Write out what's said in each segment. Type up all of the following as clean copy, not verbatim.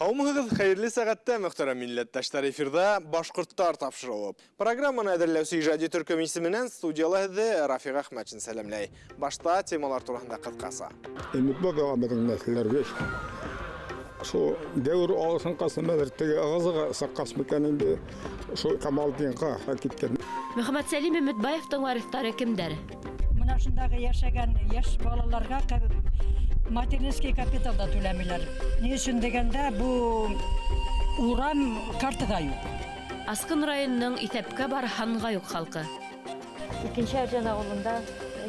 Саумығыз қайырлы сағатта мұқтара милләттәштар эфирда башқұрттар тапшырылып. Программаны әдірләусі ижади түркім исіменен студиялады Рафиға Ахмәтшін сәлемләй. Башта темалар турында қытқаса. Үмітбі бағамедің нәсілерге Şu devir alışın qasımədіртігі ағызыға саққас мекенінде şu Камалдинға кеткен. Мөхәммәд Сәлим Өмітбаевтың варифтары кімдер? Мына шындағы яшәгән яш балаларға материнский капитал да түләмиләр. Ни өчен дигәндә бу урам картага юк. Асқын районының итәпкә бар ханға юк халқы. Икенче Әржан авылында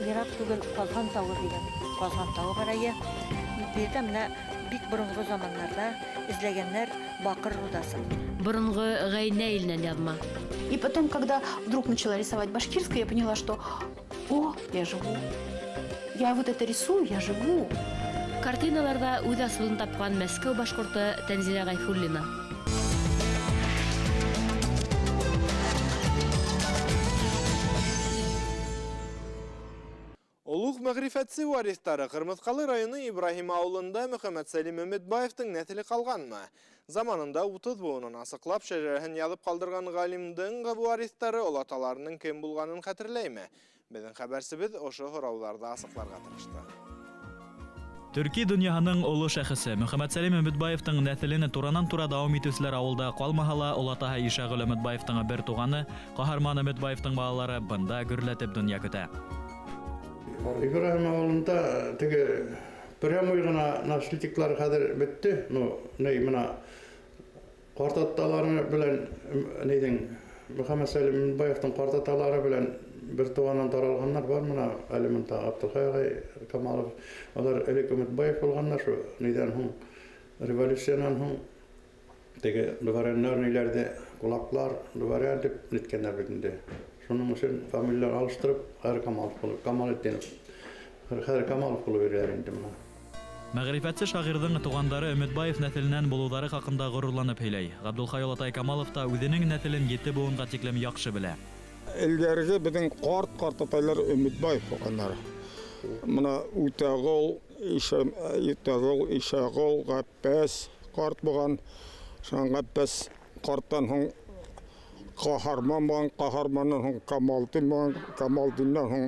ерак түгел Казган тауы дигән. Казган тауы бар әйе. Бирдә менә бик борынгы заманнарда эзләгәннәр бакыр рудасы. Борынгы Гайнә иленнән язма. И потом, когда вдруг начала рисовать башкирское, я поняла, что я живу. Я вот это рисую, я живу. Картиналарда үз асылын тапкан Мәскәү башкорты Тәнзилә Гайфуллина. Олуг мәгрифәтсе варифтары Кырмыскалы районы Ибрахим ауылында Мөхәммәд Сәлим Өмітбаевтың нәтілі қалғанмы? Заманында 30 буынын асықлап шәжәрәһен язып қалдырған ғалимдың варифтары олаталарының кем булганын хәтерләйме? Безнең хәбәрсебез ошо һорауларда асыкларга тырышты. Төрки дөньяһының олы шәхесе Мөхәммәд Сәлим Өмітбаевтың нәселен туранан-тура дәвам итүчеләр авылда калмаһа, олатаһы Ишагөл Өмітбаевтың бер туганы Каһарман Өмітбаевтың балалары бында гөрләтеп дөнья көтә. Ибрахим ауылында теге прямой гына наследниклар хәзер бетте. Ней мына картатталары белән нидән Мөхәммәд Сәлим Өмітбаевтың картатталары белән бер туганнан таралганнар бар мына Алимонта Абдулхай Камалов. Алар Элек Өмітбаев булганнар шу нидән һуң революциянан һуң теге дворяннарниләрдә кулаклар дворян дип ниткәннәр бит инде. Шуның өчен фамилиялар алыштырып, Хәр Камалов булып бирәләр инде моны. Мәгърифәтсе шагыйрьнең тугандары Өмітбаев нәселеннән булулары хакында горурланып һөйләй. Габдулхай Олатай Камалов та үзенең нәселен 7 буынга тиклем яхшы белә. Илгәрге безнең картатайлар Өмітбаев булганнар. Моны Үтәгөл, Ишагөл, Гаппәс карт булган. Шуңа Гаппәс карттан һуң Каһарман булган, Каһарманнан һуң Камалдин булган, Камалдиннан һуң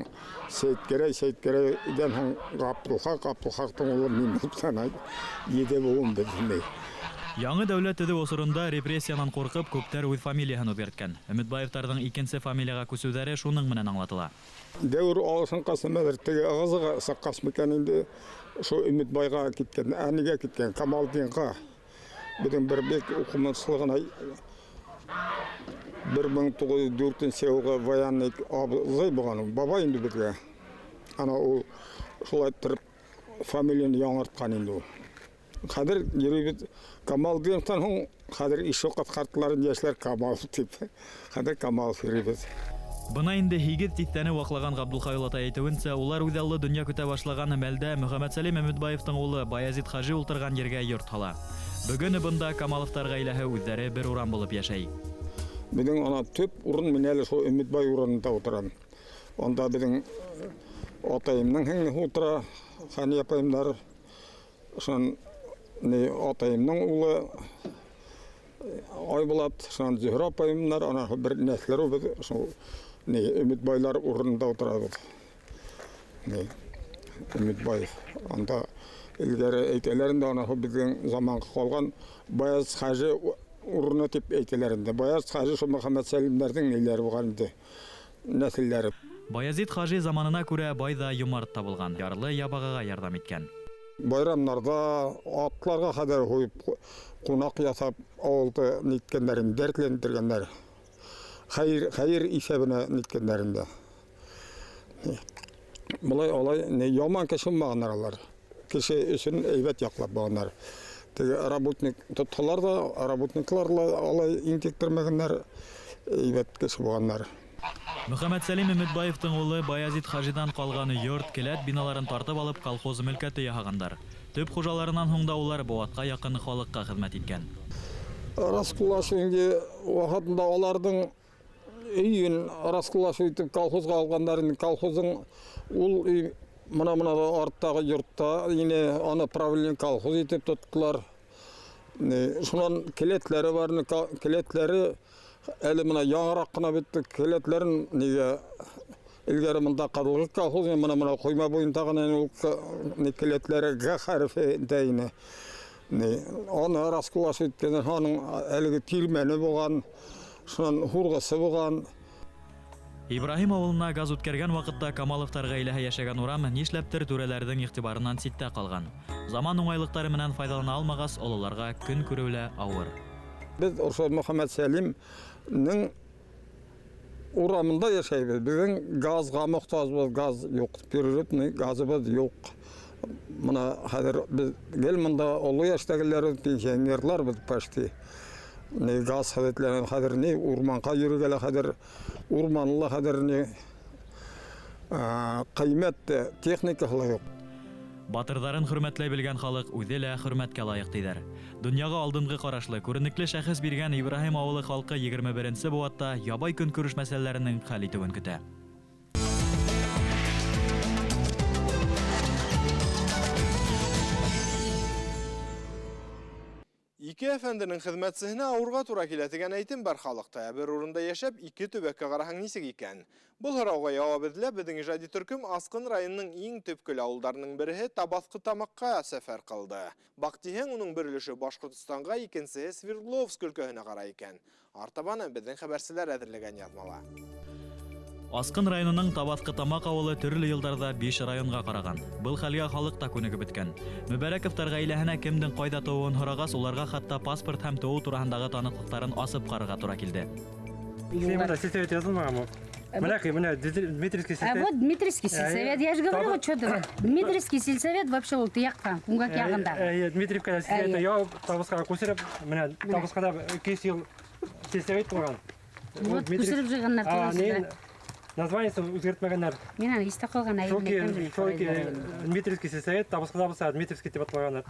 Сейткәрәйдән һуң Габдулхактың улы мин булган. 7 буын безнең. Яңы дәүләт төзү осырында репрессиянан куркып күптәр үз фамилиясын үзгәрткән. Өмітбаевтарның икенче фамилияга күсүләре шуның менән аңлатыла. Дәүр алышын касымәдіртігі ағызыға саққас мекенінде шу Өмітбайға кеткен, әнеге кеткен, Камалдинға. Біздің бір бек оқымышылығына 1904 сеуға военный абызай болған, баба енді бізге. Ана ол шулай тұрып фамилияны яңыртқан енді. Қадыр еребет Камалдинғтан ғын, қадыр ишоқат қартыларын ешілер Камалов деп. Қадыр Камалов еребет. Бына инде һигез тиктәне ваклаган Габдулхай Олатай әйтүенчә, улар үзәлле дөнья көтә башлаган мәлдә Мөхәммәд Сәлим Өмітбаевтың улы Баязит Хажи ултырган ергә йорт һала. Бүген бында Камаловтар гаиләһе үзләре бер урам булып яшәй. Безнең ана төп урын мен әле шул Өмітбай урынында утырам. Онда безнең атайымның һәңне утыра, Хани апайымнар, шун атайымның улы Айбулат, шун Зөһрә апайымнар, ана бер нәсләре без шул Өмітбайлар урынында отырады. Өмітбаев. Анда илгәре әйтеләрендә ана безнең заманга калган Баяз Хажи урыны дип әйтеләрендә. Баяз Хажи шул Мөхәммәд Сәлимнәрнең ниләре булган инде. Нәселләре. Баязит Хажи заманына күрә байда юмарт табылган. Ярлы ябагыга ярдәм иткән. Байрамнарда атларга хәдәр куеп кунак ясап авылда ниткәннәрен дәртләндергәннәр. Хайыр исәбенә ниткәннәрендә. Булай алай яман кеше булмаганнар алар. Кеше өчен әйбәт яклап булганнар. Теге работник тоттылар да, работниклар алай интектирмәгәннәр, әйбәт кеше булганнар. Мөхәммәд Сәлим Өмітбаевтың улы Баязит Хажидан калган йорт, келәт биналарын тартып алып колхоз мөлкәте яһагандар. Төп хуҗаларыннан һуң да улар Буатка якын халыкка хезмәт иткән. Раскулашынга вакытында алардың үйін раскулашу итеп колхозга алгандарын, колхозның ул мына арттагы йортта ине аны правильный колхоз итеп тоттылар. Şunun kiletlere var, kiletleri elimine yağarak kına bitti, kiletlerin niye ilgari mında kadılgı kalkız, mına koyma boyuntağına kiletleri G harfi deyini. Onu raskulaşı etkenen, onun elgi tilmeni boğan, şunun hurgası boğan. Ибрахим авылына газ үткәргән вакытта Камаловтар гаиләһе яшәгән урам нишләптер түрәләрнең игътибарыннан ситтә калган. Заман уңайлыктары менән файдалана алмагач, олыларга көн күрүле авыр. Biz Orsa Muhammed Selim'nin uğramında yaşayız. Bizim gazga muhtaçız, gaz yok. Prioritetli gazımız yok. Buna hadir biz gelmende olu yaştakiler pensionerler biz paşti. Ne gaz hadetlerin hadir ne urmanka yürügele hadir urmanlı hadir ne kıymet teknikalı yok. Батырдарын хөрмәтләй белгән халык үзе лә хөрмәткә лаек диләр. Дөньяга алдынгы карашлы, күренекле шәхес биргән Ибраһим авылы халкы 21-нче буатта ябай көн күреш мәсьәләләренең хәл итүен көтә. Iki efendinin hizmetçisine avurga tura kiletigen eğitim bar halkta. Bir urunda yaşap iki tübekke qarahan nisik iken. Bu sorauga jawab edilip bizden ijadi türküm Askın rayonunun iň töpkül awullarının biri Tabasky tamakka sefer kıldı. Baktihen onun birilişi Başkurtistan'a, ikincisi Sverdlovsk ülköhüne qara iken. Artabana bizden habersiler edilgen yazmala. Аскын районының Табаскі Тамак авылы төрле йылдарда 5 районга караган. Был хәлгә халык та күнегеп беткән. Мүбәрәковтар гаиләһенә кемдең кайда тууын һорагас, уларга хатта паспорт һәм туу турында таныклыктарын асып карарга тура килде. Сиңа сельсовет язылмагамы? Менә Дмитрийский сельсовет. Вот Дмитрийский сельсовет, я же говорю, вот что-то. Дмитрийский сельсовет вообще ул тыякка, уңгак ягында. Дмитриевка сельсовет я Табаскага күсереп, менә Табаскада 2 ел сельсовет булган. Вот күсереп жыганнар турысында. Названиесі өзгертмегеннер. Мен аны истә калган Дмитрийский сельсовет, Табаскада булса Дмитриевский дип аталганнар.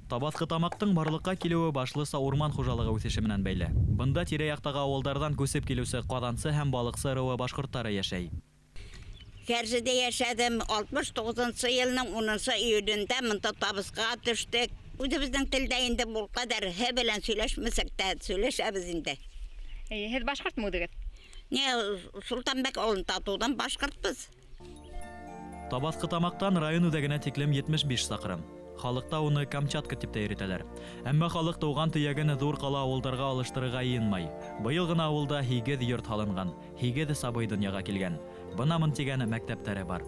Табаскі Тамактың барлыкка килүе башлыса урман хуҗалыгы үсеше менән бәйле. Бында тирә-яктагы авылдардан күсеп килүсе Кадансы һәм Балыксы ырыуы башкортлары яшәй. Кәржедә яшәдем 69-нчы елның 10-нчы июлендә монда Табаскыга төштек. Үзебезнең телдә инде бу кадәр һә белән сөйләшмәсәк тә сөйләшәбез инде. Һез башкорт мудыгыз? Не, Султанбек авылында туган башкортбыз. Табаскі Тамактан район үзәгенә тиклем 75 сакрым. Халыкта уны Камчатка дип тә йөртәләр. Әмма халык туган төягәне зур кала авылларга алыштырырга йыенмай. Быел гына авылда 8 йорт халынган, 8 сабый дөньяга килгән. Бына мын дигән мәктәпләре бар.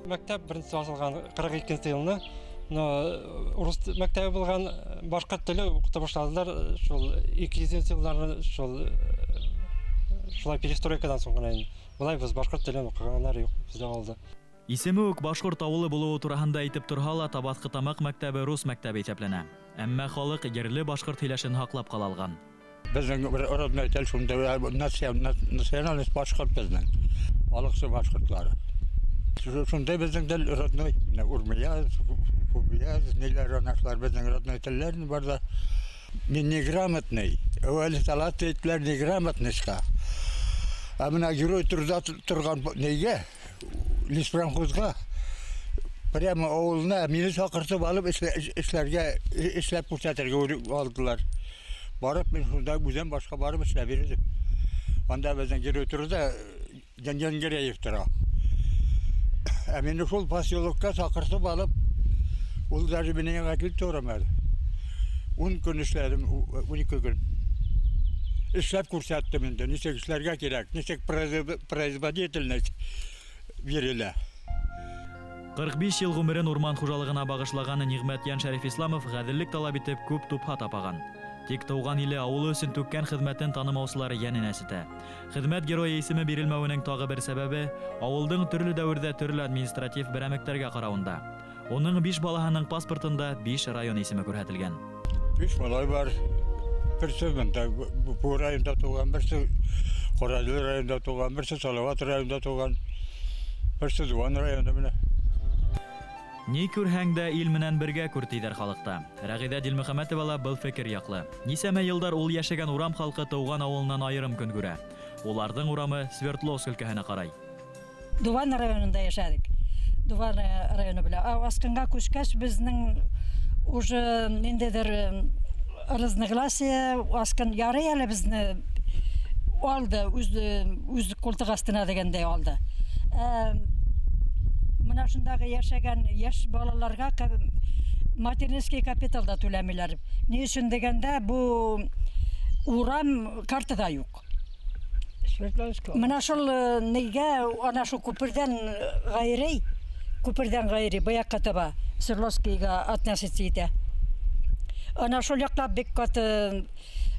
Мәктәп беренче ачылган 42-нче елны, урыс мәктәбе булган, башкорт теле укыта башладылар. Шул 200-нче елларны шулай перестройкадан соң гына. Булай без башкорт телен укыганнар юк бездә авылда. Исеме үк башкорт авылы булуы турында әйтеп торһа, Табаскі Тамак мәктәбе рус мәктәбе исәпләнә. Әмма халык ерле башкорт һиләшен хаклап кала алган. Безнең родной тел шунда националист башкорт безнең. Балыксы башкортлары. Шунда безнең тел родной, урмия, фубия, ниләр анашлар безнең родной телләрне бар да. Мин неграмотный. Әүвәл салат әйтләр неграмотныйска. Ә менә герой торган нигә? Лиспранхузга прямо авылына мине чакыртып алып эшләп күрсәтергә алдылар. Барып мен шунда үзем башка барып эшләп бирдем. Анда безнең герой турда Җангереев тора. Ә мине шул поселокка чакыртып алып, ул даже мине вакил торамады. 10 көн эшләдем, 12 көн. Эшләп күрсәттем инде, ничек эшләргә кирәк, ничек производительность бирелә. 45 ел гомерен урман хуҗалыгына багышлаган Нигъмәтьян Шәриф Исламов гаделлек талап итеп күп тупха тапаган. Тик туган иле авылы өчен түккән хезмәтен танымаучылар яненә ситә. Хезмәт герое исеме бирелмәүнең тагы бер сәбәбе авылдың төрле дәвердә төрле административ берәмектәргә каравында. Оның 5 балаһының паспортында 5 район исеме күрһәтелгән. 5 малай бар. Берсе монда бу районда туган, берсе Кораллы районда туган, берсе Салават районда туган, берсе Дуан районда менә. Ни күрһәң дә ил менән бергә күр тидер халыкта. Рәгыйдә Дилмөхәмәтова был фикер яклы. Нисәмә елдар ул яшәгән урам халкы туган авылыннан аерым көн күрә. Уларның урамы Свердловск өлкәһенә карай. Дуван районында яшәдек. Дуван районы белән. Аскынга күчкәч безнең уже ниндидер разногласия, аскан ярый әле безне алды, үз култык астына дигәндәй алды. Менә шундагы яшәгән яшь балаларга материнский капиталда түләмиләр. Ни өчен дигәндә, бу урам картада юк. Менә шул нигә ана шу күпердән гайри быякка таба Свердловскийга относиться итә. Ана шул яклап бик каты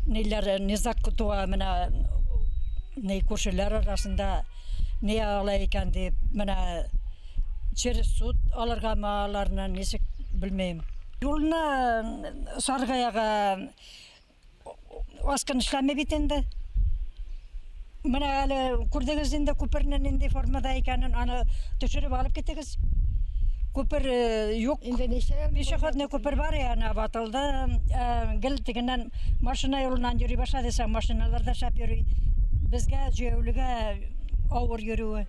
ниләр низак туа менә не күршеләр арасында не ала икән дип менә через суд аларга маларны ничек белмәйм. Юлны Саргаяга аскан эшләмә бит инде. Менә әле күрдегез инде күпернең нинди формада икәнен, аны төшереп алып китегез. Күпер юк. Пешеходный күпер бар яна батылды. Гел тигәннән машина юлынан йөри башлады, машиналарда шап йөри. Безгә җәүлегә авыр йөрүе.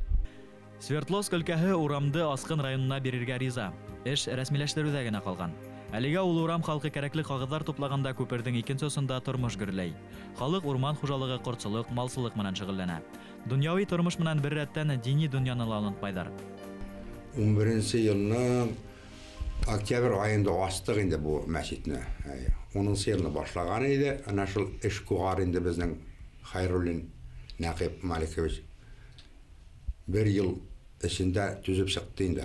Свердловск өлкәһе урамды Аскын районына бирергә риза. Эш рәсмиләштерүдә генә калган. Әлегә ул урам халкы кирәкле кагыйдәләр туплаганда күпердең икенче осында тормыш гөрләй. Халык урман хуҗалыгы, кортсылык, малсылык менән шөгыльләнә. Дөньяви тормыш менән бер рәттән дини дөньяны ла онытмайдар. 11 елның октябрь айында астык инде бу мәчетне. 10 елны башлаган иде. Ана шул эш кугар инде безнең Хайруллин Нақип Маликович 1 ел эчендә түзеп чыкты инде.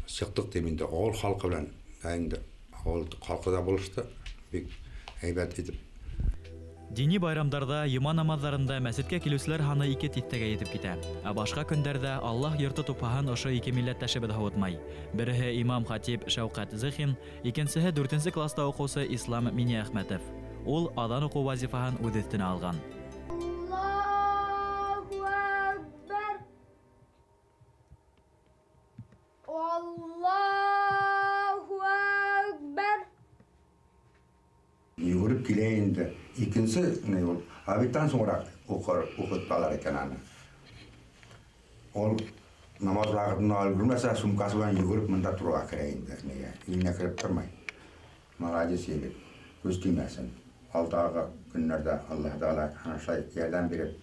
Чыктык дип инде авыл халкы белән инде авыл халкы да булышты. Бик әйбәт итеп. Дини байрамдарда, йома намазларында мәчеткә килүчеләр ханы 2 титтәгә итеп китә. Ә башка көндәрдә Аллаһ йорты тупаһын ошо 2 милләттәшебез һавытмай. Бере имам хатиб Шәүкәт Зихин, икенчесе 4нче класста укучы Ислам Мини Әхмәтов. Ул адан уку вазифаһын үз өстенә алган. Йөгереп килә инде. Икенче не ул. Абитан соңрак укыталар икән аны. Ул намаз вакытында өлгермәсә, сумкасы белән йөгереп монда торырга керә инде. Инә кереп тормай. Молодец егет. Күз тимәсен. Алдагы көннәрдә Аллаһ Таала шулай ярдәм биреп,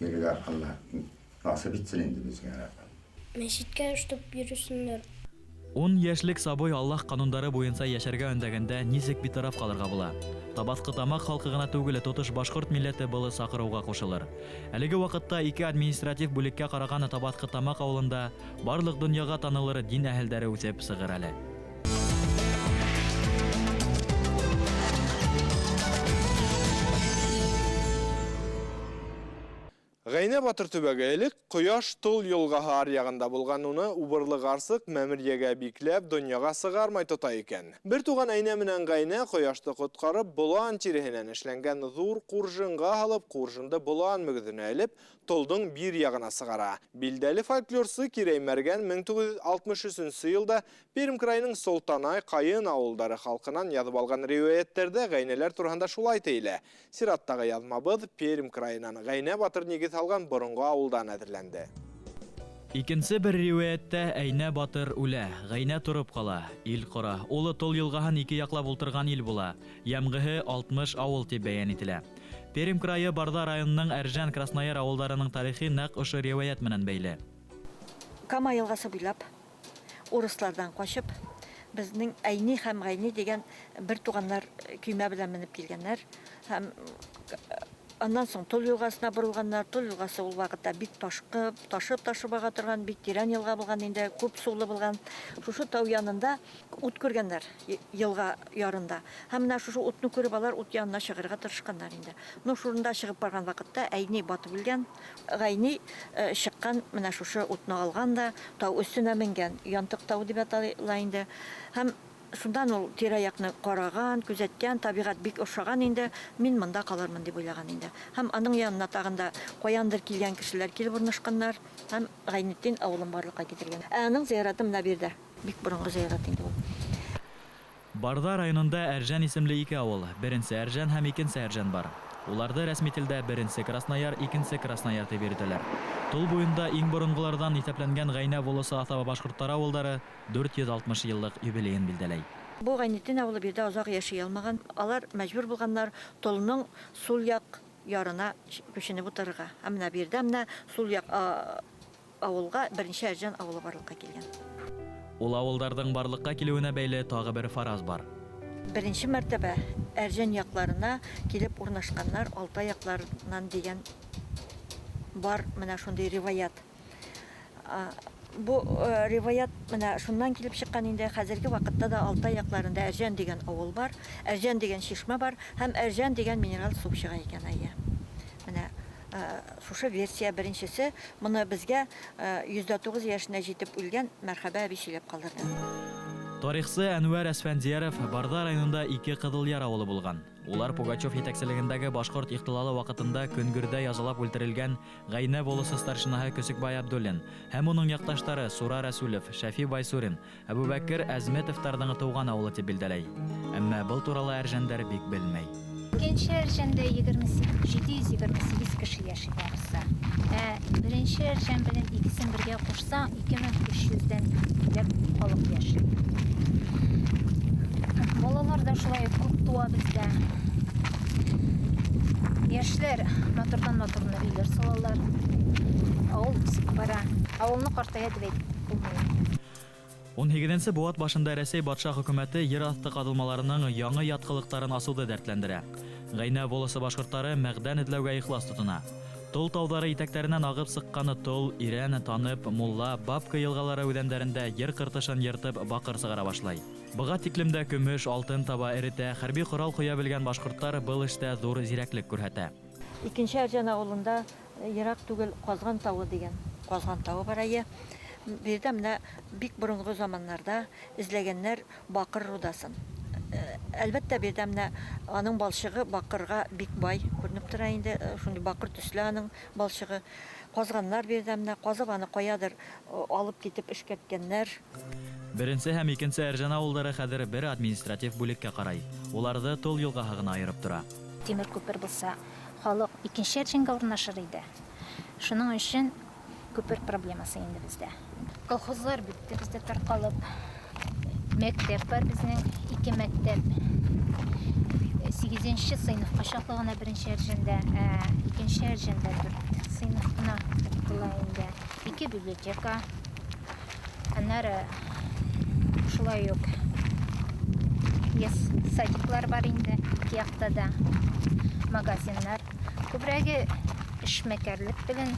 йөрергә Аллаһ насыйп итсен инде безгә. Мәчеткә штоп йөрүсеннәр. 10 яшьлек сабой Аллаһ кануннары буенча яшәргә өндәгәндә ничек битараф калырга була. Табасқы тамак халкы гына түгел, тотыш башкорт милләте булы сакыруга кушылыр. Әлеге вакытта 2 административ бүлеккә караган Табасқы тамак авылында барлык дөньяга танылыр дин әһелләре үсеп сыгыр әле. Гайна Батыр төбәге элек кояш тол юлга аръягында булган уны убырлы гарсык мәмерьягә бикләп дөньяга сыгармай тота икән. Бер туган әйнә менән Гайна кояшты коткарып болан тиреһеннән эшләнгән зур куржынга алып, куржынды болан мөгезенә элеп, толдың бир ягына сыгара. Билдәле фольклорчы Кирәй Мәргән 1963 елда Пермь крайының Солтанай, Кайын авылдары халкынан язып алган риваятьләрдә Гайнәләр турында шулай әйтелә. Сираттагы язмабыз Пермь крайынан Гайна Батыр нигез алган борынгы авылдан әзерләнде. Икенче бер риваяттә Әйнә Батыр үлә, Гайна турып кала, ил кора. Улы тол елгаһын 2 яклап ултырган ил була. Ямгыһы 60 авыл дип бәян ителә. Пермь крае Барда районының Әрҗән, Краснояр авылларының тарихи нәкъ ошо риваят менән бәйле. Кама елгасы буйлап урыслардан качып, безнең Әйни һәм Гайни дигән бер туганнар көймә белән менеп килгәннәр һәм аннан соң Тол елгасына борылганнар. Тол елгасы ул вакытта бик ташып ага торган, бик тирән елга булган инде, күп сулы булган. Шушы тау янында ут күргәннәр елга ярында. Һәм менә шушы утны күреп алар ут янына чыгарга тырышканнар инде. Ну шунда чыгып барган вакытта Әйни батып үлгән, Гайни чыккан, менә шушы утны алган да тау өстенә менгән, Янтык тау дип атала инде. Һәм шундан ул тирә-якны караган, күзәткән, табигать бик ошаган инде, мин монда калырмын дип уйлаган инде. Һәм аның янына тагында каяндыр килгән кешеләр килеп урнашканнар, һәм Гайниттин авылын барлыкка китергән. Аның зыяраты менә бирде. Бик борынгы зыярат инде ул. Барда районында Әрҗән исемле 2 авыл, беренче Әрҗән һәм икенче Әрҗән бар. Уларды рәсми телдә беренче Краснояр, икенче Краснояр дип йөртәләр. Тол буенда иң борынгылардан исәпләнгән Гайна волысы асабы башкортлар авылдары 460 еллык юбилейын билдәләй. Бу Гайнетдин авылы бирдә озак яши алмаган. Алар мәҗбүр булганнар Толның сул як ярына күченеп утырырга. Менә бирдә менә сул як авылга беренче Әрҗән авылы барлыкка килгән. Ул авылдардың барлыкка килүенә бәйле тагы бер фараз бар. Беренче мәртәбә Әрҗән якларына килеп урнашканнар Алтай якларыннан дигән бар менә шундый риваят. Бу риваят менә шуннан килеп чыккан инде. Хәзерге вакытта да Алтай якларында Әрҗән дигән авыл бар, Әрҗән дигән чишмә бар һәм Әрҗән дигән минераль су чыга икән әйе. Менә шушы версия беренчесе, моны безгә 109 яшенә җитеп үлгән Мәрхәбә әби сөйләп калдырды. Тарихчы Әнвәр Әсфәндияров Барда районында 2 Кызылъяр авылы булган. Улар Пугачев җитәкчелегендәге башкорт ихтилалы вакытында Көнгөрдә язылап үлтерелгән Гайнә волысы старшинаһы Көсекбай Абдуллин һәм уның якташлары Сура Рәсүлев, Шәфи Байсурин, Әбүбәкер Әзмәтовтарның туган авылы дип билдәләй. Әмма был туралы Әрҗәндәр бик белмәй. Икенче Әрҗәндә 728 кеше яши барысы. Беренче Әрҗән белән икесен бергә кушсаң 2300-дән күпләп халык яши. Балалар да шулай күп туа бездә. Яшьләр матурдан-матурны өйләр салалар. Авыл үсеп бара. Авылны картая дип әйтеп булмый. 18нче буат башында Рәсәй батша хөкүмәте ер асты казылмаларының яңа яткылыктарын асуды дәртләндерә. Гайнә волысы башкортлары мәгъдән этләүгә ихлас тотына. Тол тауҙары итәктәренән ағып сыҡҡаны Тол, Ирән, Танып, Мулла, Бабка йылғалары үҙәндәрендә ер ҡыртышын йыртып баҡыр сығара башлай. Быға тиклемдә көмөш, алтын таба эретә, хәрби ҡорал ҡоя белгән башҡорттар был эштә ҙур зирәклек күрһәтә. Икенче Әрҗән авылында йыраҡ түгел Ҡазған тауы дигән Ҡазған тауы бар әйе. Бирдә менә бик боронғо заманнарда эзләгәннәр баҡыр рудасын. Әлбәттә бирдә менә аның балшығы баҡырға бик бай күренеп тора инде. Шундый баҡыр төсле аның балшығы. Ҡазғаннар бирдә менә ҡазып аны ҡаядыр алып китеп эшкәрткәннәр. Беренсе һәм икенсе Әрҗән авылдары хәҙер бер административ бүлеккә ҡарай. Уларҙы Тол йылғаһы гына айырып тора. Тимер күпер булса, халык икенче Әрҗәнгә урынлашыр иде. Шуның өчен күпер проблемасы инде бездә. Колхозлар битте бездә тарҡалып. Мәктәп бар безнең, 2 мәктәп. 8нче сыйныфҡа чаҡлы ғына беренче Әрҗәндә, икенче Әрҗәндә 4 сыйныф ҡына уҡытыла инде. 2 библиотека. Аннары шулай уҡ садиклар бар инде, 2 яҡтада. Магазиндар. Күберәге эшмәкәрлек белән,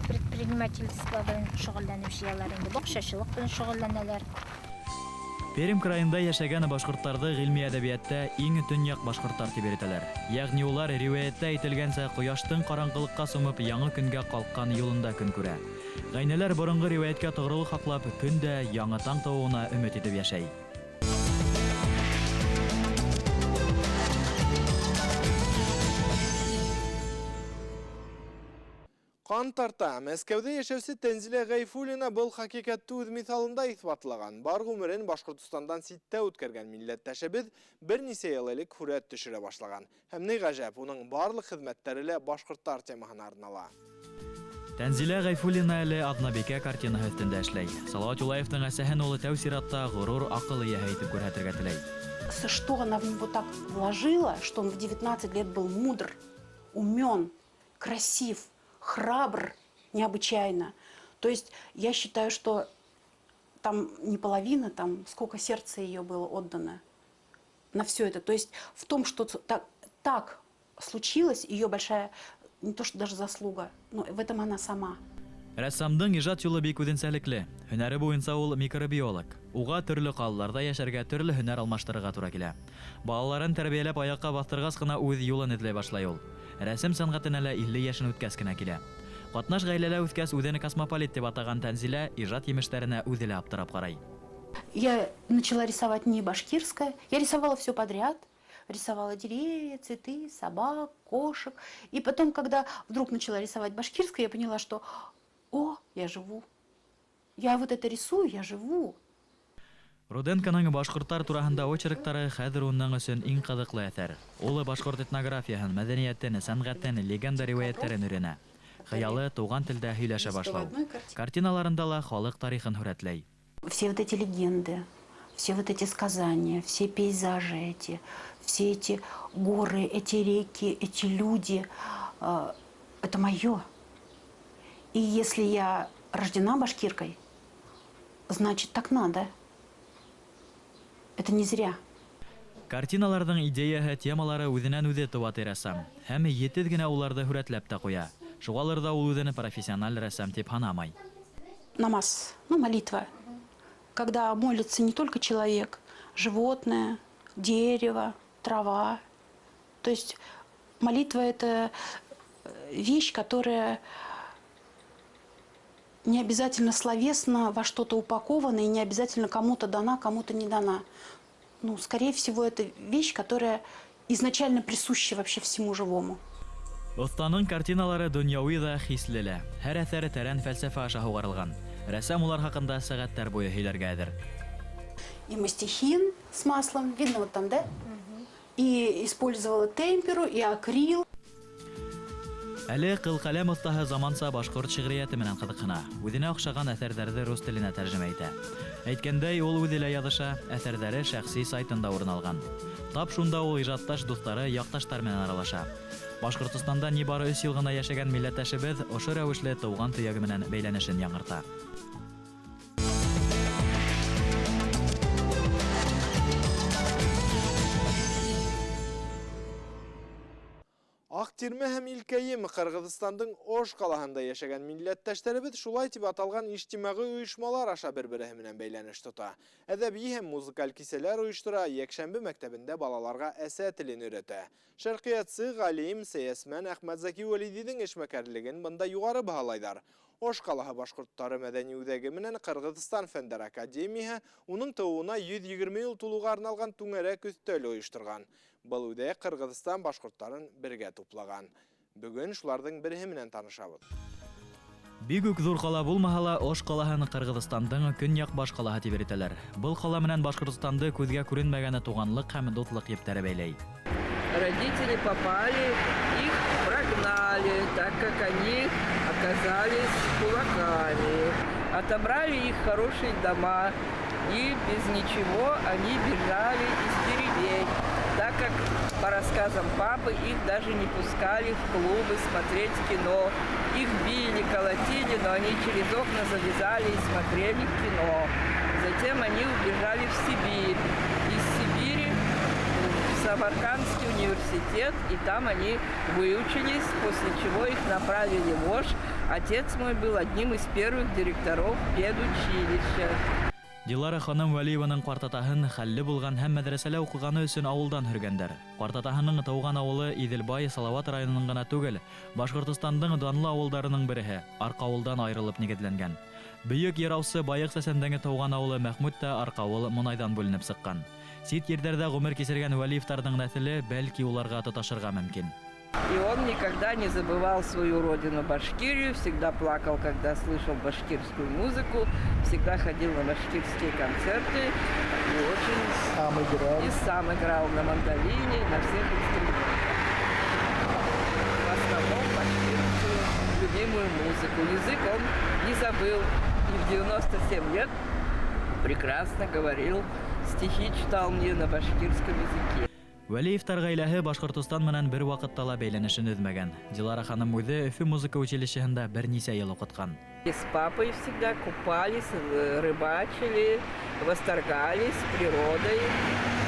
предпринимательство белән шөғөлләнеүчеләр инде, баҡшачылык белән шөғөлләнәләр. Пермь крайында яшәгән башҡорттарҙы ғилми әҙәбиәттә иң төньяҡ башҡорттар тип йөрөтәләр. Йәғни улар риүәйәттә әйтелгәнсә ҡояштың ҡараңғылыҡҡа сумып яңы көнгә ҡалҡҡан юлында көн күрә. Ғәйнәләр боронғо риүәйәткә тоғролоҡ һаҡлап, көндә яңы таң тыуыуына өмөт итеп йәшәй. Ҡан тарта, Мәскәүҙә йәшәүсе Тәнзилә Ғәйфуллина был хакикатты үҙ миҫалында иҫбатлаған. Бар ғүмерен Башҡортостандан ситтә үткәргән милләттәшебеҙ бер нисә йыл элек һүрәт төшөрә башлаған. Һәм ни ғәжәп, уның барлыҡ хеҙмәттәре лә башҡорттар темаһына арнала. Тәнзилә Ғәйфуллина әле Аҙнабикә картинаһы өҫтөндә эшләй. Салауат Юлаевтың әсәһен улы тәү сиратта ғорур аҡыл эйәһе итеп күрһәтергә теләй. Что она в него так вложила, что он в 19 лет был мудр, умен, красив, храбр необычайно. То есть я считаю, что там не половина, там сколько сердца ее было отдано на все это. То есть в том, что так случилось, ее большая, не то что даже заслуга, но в этом она сама. Рәссамдың ижад юлы бик үҙенсәлекле. Һөнәре буйынса ул микробиолог. Уға төрлө ҡалаларҙа йәшәргә, төрлө һөнәр алмаштырырға тура килә. Балаларын тәрбиәләп аяҡҡа баҫтырғас қына үҙ юлын эҙләй башлай ул. Рәсем сәнғәтенә лә 50 йәшен үткәс кенә килә. Ҡатнаш ғаиләлә үҫкәс үҙен космополит дип атаған Тәнзилә ижад емештәренә үҙе лә аптырап ҡарай. Я начала рисовать не башкирское, я рисовала все подряд. Рисовала деревья, цветы, собак, кошек. И потом, когда вдруг начала рисовать башкирское, я поняла, что «О, я живу! Я вот это рисую, я живу!» Руденканың башҡорттар тураһында очерктары хәҙер уның өсөн иң ҡыҙыҡлы әҫәр. Ул башҡорт этнографияһын, мәҙәниәтен, сәнғәтен, легенда риүәйәттәрен өйрәнә. Хыялы туған телдә һөйләшә башлау. Картиналарында ла халыҡ тарихын һүрәтләй. Все вот эти легенды все вот эти сказания, все пейзажи эти, все эти горы, эти реки, эти люди, это мое. И если я рождена башкиркой, значит, так надо. Это не зря. Картиналарның идеяһы, темалары үҙенән-үҙе тыуаты рәссам. Һәм етеҙ генә уларҙы һүрәтләп тә ҡуя. Шуғалыр ҙа ул үҙен профессиональ рәссам тип һанамай. Намаз, молитва. Когда молится не только человек, животное, дерево, трава. То есть молитва – это вещь, которая не обязательно словесно во что-то упакована и не обязательно кому-то дана, кому-то не дана. Ну, скорее всего, это вещь, которая изначально присуща вообще всему живому. Останың картиналары дөньяуи ҙа хисле лә. Һәр әҫәре тәрән фәлсәфә аша һуғарылған. Рәссам улар хаҡында сәғәттәр буйы һөйләргә әҙер. И мастихин с маслом, видно вот там, да? И использовала темперу, и акрил. Әле ҡылҡәләм оҫтаһы заманса башҡорт шиғриәте менән ҡыҙыҡһына. Үҙенә оҡшаған әҫәрҙәрҙе рус теленә тәржемә итә. Әйткәндәй, ул үҙе лә яҙыша, әҫәрҙәре шәхси сайтында урын алған. Тап шунда ул ижадташ дуҫтары, яҡташтар менән аралаша. Башҡортостанда ни бары 3 йыл ғына йәшәгән милләттәшебеҙ ошо рәүешле тыуған төйәге менән бәйләнешен яңырта. Ақтирме һәм Илкәйем Қырғыҙстандың Ош ҡалаһында йәшәгән милләттәштәребеҙ шулай тип аталған иҗтимағи ойошмалар аша бер-береһе менән бәйләнеш тота. Әҙәби һәм музыкаль кисәләр ойоштора, Йәкшәмбе мәктәбендә балаларға әсә телен өйрәтә. Шәрҡиәтсе ғалим сәйәсмән Әхмәтзәки Вәлидиҙең эшмәкәрлеген бында юғары баһалайҙар. Ош ҡалаһы башҡорттары мәҙәни үҙәге менән Ҡырғыҙстан фәндәр академияһы уның тыуыуына 120 йыл тулуға арналған түңәрәк өҫтәл ойошторған. Был үҙәк Ҡырғыҙстан башҡорттарын бергә туплаған. Бөгөн шуларҙың береһе менән танышабыҙ. Бик үк ҙур ҡала булмаһа ла, Ош ҡалаһын Ҡырғыҙстандың көньяҡ баш ҡалаһы тип йөрөтәләр. Был ҡала менән Башҡортостанды күҙгә күренмәгәне туғанлык һәм дуҫлыҡ ептәре бәйләй. Родители попали, их прогнали, так как они оказались кулаками. Отобрали их хорошие дома, и без ничего они бежали из деревень, так как, по рассказам папы, их даже не пускали в клубы смотреть кино. Их били, колотили, но они через окна залезали и смотрели кино. Затем они убежали в Сибирь. Из Сибири в Самаркандский университет, и там они выучились, после чего их направили в Ош. Отец мой был одним из первых директоров педучилища. Дилара ханым Вәлиеваның ҡартатаһын хәлле булған һәм мәҙрәсәлә уҡығаны өсөн ауылдан һөргәндәр. Ҡартатаһының тыуған ауылы Иҙелбай, Салауат районының ғына түгел, Башҡортостандың данлы ауылдарының береһе, Арҡауылдан айырылып нигеҙләнгән. Бөйөк ераусы Байыҡ сәсәндәге тыуған ауылы Мәхмүт тә Арҡауыл Монайҙан бүленеп сыҡҡан. Сит ерҙәрҙә ғүмер кисергән Вәлиевтәрҙең нәҫеле бәлки уларға тоташырға мөмкин. И он никогда не забывал свою родину Башкирию, всегда плакал, когда слышал башкирскую музыку, всегда ходил на башкирские концерты и сам играл на мандолине, на всех инструментах. В основном башкирскую любимую музыку. Язык он не забыл и в 97 лет прекрасно говорил, стихи читал мне на башкирском языке. Вәлиевтәр ғаиләһе Башҡортостан менән бер ваҡытта ла бәйләнешен өҙмәгән. Дилара ханым үҙе Өфө музыка училищеһында бер нисә йыл уҡытҡан. С папой всегда купались, рыбачили, восторгались природой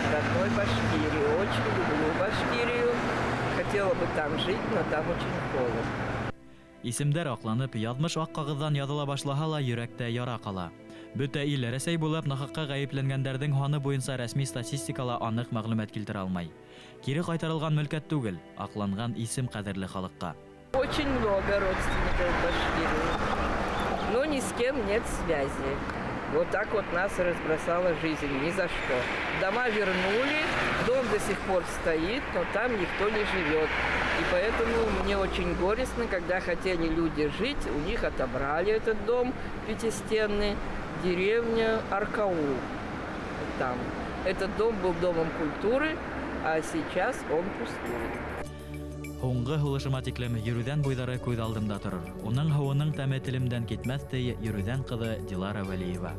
родной Башкирии. Очень люблю Башкирию. Хотела бы там жить, но там очень холодно. Исемдәр аҡланып, яҙмыш аҡ ҡағыҙҙан яҙыла башлаһа ла, йөрәктә яра ҡала. Бөтә ил Рәсәй булып нахаҡҡа ғәйепләнгәндәрҙең һаны буйынса рәсми статистикала аныҡ мәғлүмәт килтерә алмай. Кире ҡайтарылған мөлкәт түгел, аҡланған исем ҡәҙерле халыҡҡа. Очень много родственников в Башкирии, но ни с кем нет связи. Вот так вот нас разбросала жизнь, ни за что. Дома вернули, дом до сих пор стоит, но там никто не живет. И поэтому мне очень горестно, когда хотели люди жить, у них отобрали этот дом пятистенный, деревня Аркаул. Там. Этот дом был домом культуры, а сейчас он пустует. Һуңғы һулышыма тиклем йөрүҙән буйҙары күҙ алдымда торор. Уның һыуының тәме телемдән китмәҫ ти йөрүҙән ҡыҙы Дилара Вәлиева.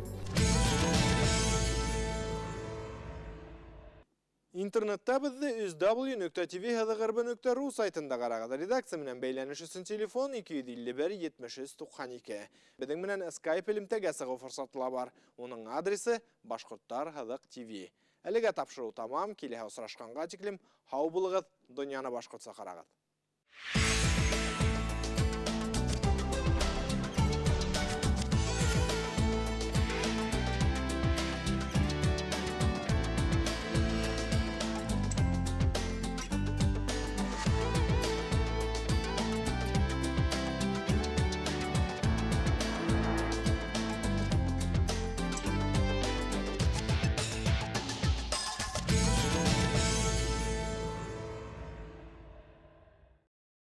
Интернетта бізді www.tv-hadagarba.ru сайтында қарағыды. Редакция менен бейләніш үшін телефон 251-73-92. Бедің менен Skype елімтеге сығы фұрсатыла бар. Оның адресі Башқұрттар Хадық ТВ. Әліге тапшыру тамам, келеге ұсырашқанға чеклім, хау бұлығыд, дүнияны башқұртса қарағыд.